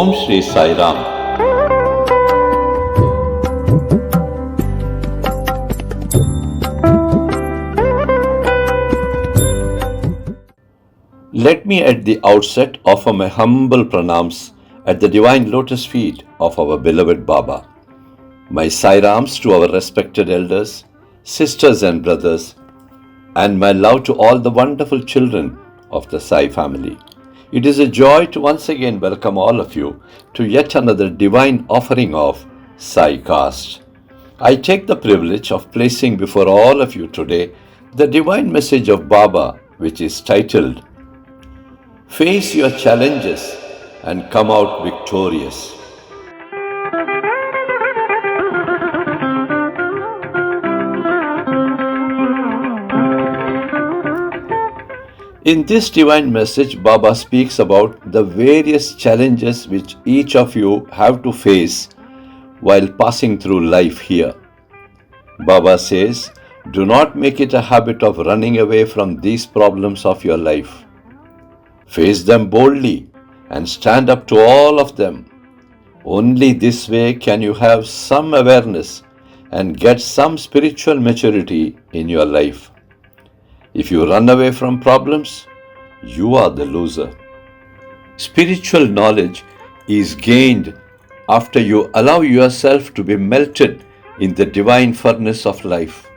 Om Shri Sai Ram. Let me at the outset offer my humble pranams at the divine lotus feet of our beloved Baba. My Sai Rams to our respected elders, sisters and brothers, and my love to all the wonderful children of the Sai family. It is a joy to once again welcome all of you to yet another divine offering of Saicast. I take the privilege of placing before all of you today the divine message of Baba, which is titled, Face Your Challenges and Come Out Victorious. In this divine message, Baba speaks about the various challenges which each of you have to face while passing through life here. Baba says, do not make it a habit of running away from these problems of your life. Face them boldly and stand up to all of them. Only this way can you have some awareness and get some spiritual maturity in your life. If you run away from problems, you are the loser. Spiritual knowledge is gained after you allow yourself to be melted in the divine furnace of life.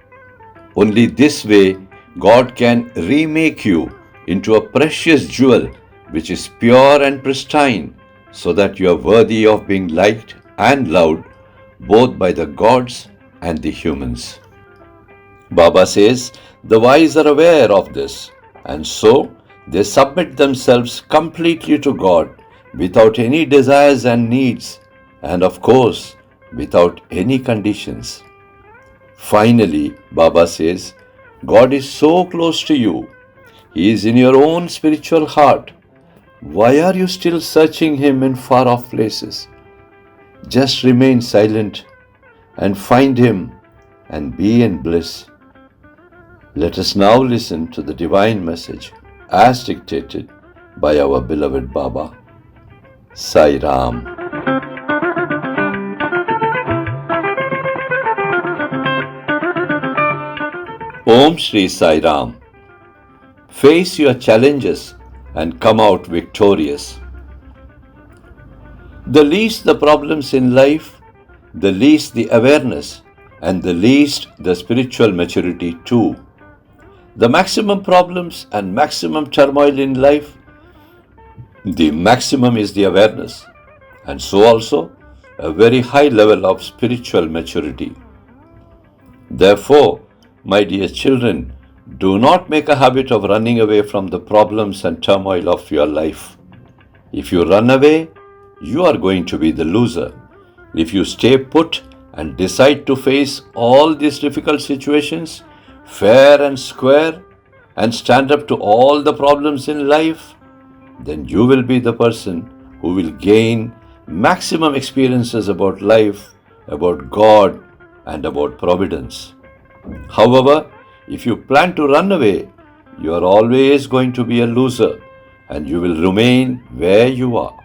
Only this way God can remake you into a precious jewel which is pure and pristine, so that you are worthy of being liked and loved both by the gods and the humans. Baba says, the wise are aware of this, and so they submit themselves completely to God without any desires and needs, and of course, without any conditions. Finally, Baba says, God is so close to you. He is in your own spiritual heart. Why are you still searching Him in far-off places? Just remain silent and find Him and be in bliss. Let us now listen to the divine message as dictated by our beloved Baba. Sai Ram. Om Shri Sai Ram. Face your challenges and come out victorious. The least the problems in life, the least the awareness, and the least the spiritual maturity too. The maximum problems and maximum turmoil in life, the maximum is the awareness, and so also a very high level of spiritual maturity. Therefore, my dear children, do not make a habit of running away from the problems and turmoil of your life. If you run away, you are going to be the loser. If you stay put and decide to face all these difficult situations fair and square and stand up to all the problems in life, then you will be the person who will gain maximum experiences about life, about God, and about providence. However, if you plan to run away, you are always going to be a loser and you will remain where you are.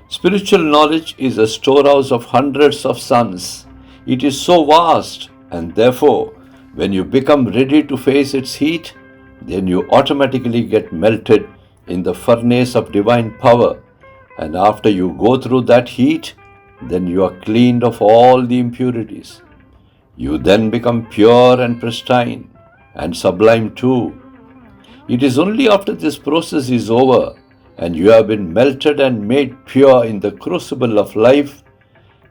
Spiritual knowledge is a storehouse of hundreds of suns. It is so vast, and therefore, when you become ready to face its heat, then you automatically get melted in the furnace of divine power, and after you go through that heat, then you are cleaned of all the impurities. You then become pure and pristine and sublime too. It is only after this process is over and you have been melted and made pure in the crucible of life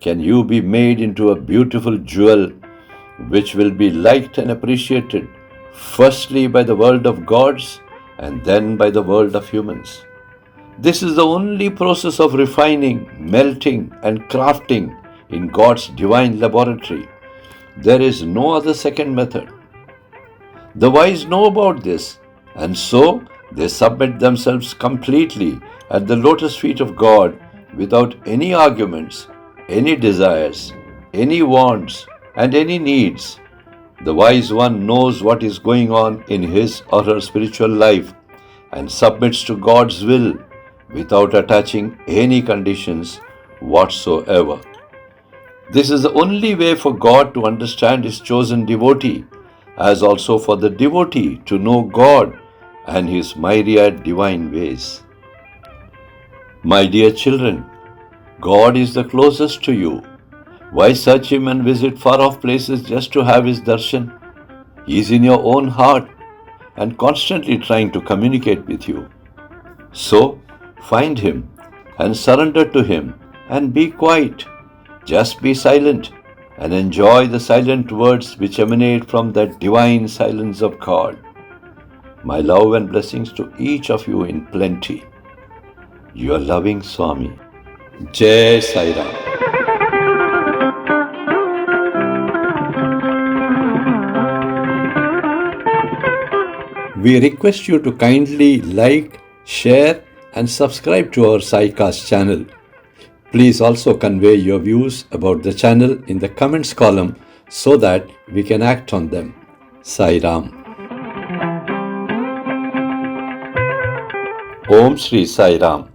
can you be made into a beautiful jewel which will be liked and appreciated firstly by the world of gods and then by the world of humans. This is the only process of refining, melting and crafting in God's divine laboratory. There is no other second method. The wise know about this, and so they submit themselves completely at the lotus feet of God without any arguments, any desires, any wants, and any needs. The wise one knows what is going on in his or her spiritual life and submits to God's will without attaching any conditions whatsoever. This is the only way for God to understand His chosen devotee, as also for the devotee to know God and His myriad divine ways. My dear children, God is the closest to you. Why search Him and visit far-off places just to have His darshan? He is in your own heart and constantly trying to communicate with you. So, find Him and surrender to Him and be quiet. Just be silent and enjoy the silent words which emanate from that divine silence of God. My love and blessings to each of you in plenty. Your loving Swami. Jai Sai Ram. We request you to kindly like, share and subscribe to our Saicast channel. Please also convey your views about the channel in the comments column so that we can act on them. Sai Ram. Om Shri Sai Ram.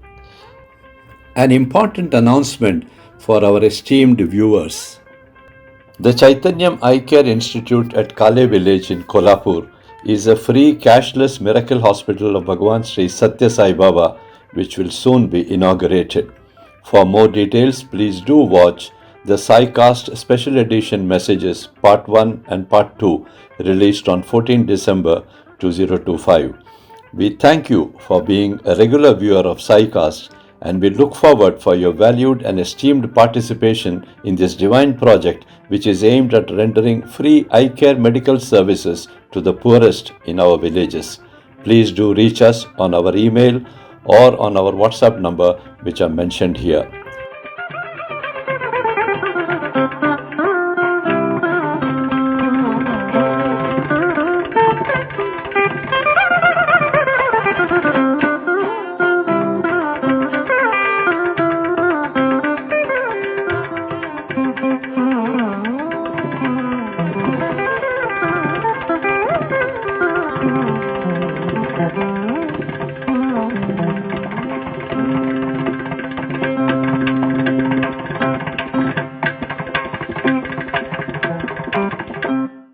An important announcement for our esteemed viewers. The Chaitanyam Eye Care Institute at Kale village in Kolhapur is a free cashless miracle hospital of Bhagawan Sri Sathya Sai Baba, which will soon be inaugurated. For more details, please do watch the Saicast Special Edition Messages Part 1 and Part 2 released on 14 December 2025. We thank you for being a regular viewer of Saicast and we look forward for your valued and esteemed participation in this divine project which is aimed at rendering free eye care medical services to the poorest in our villages. Please do reach us on our email or on our WhatsApp number which are mentioned here.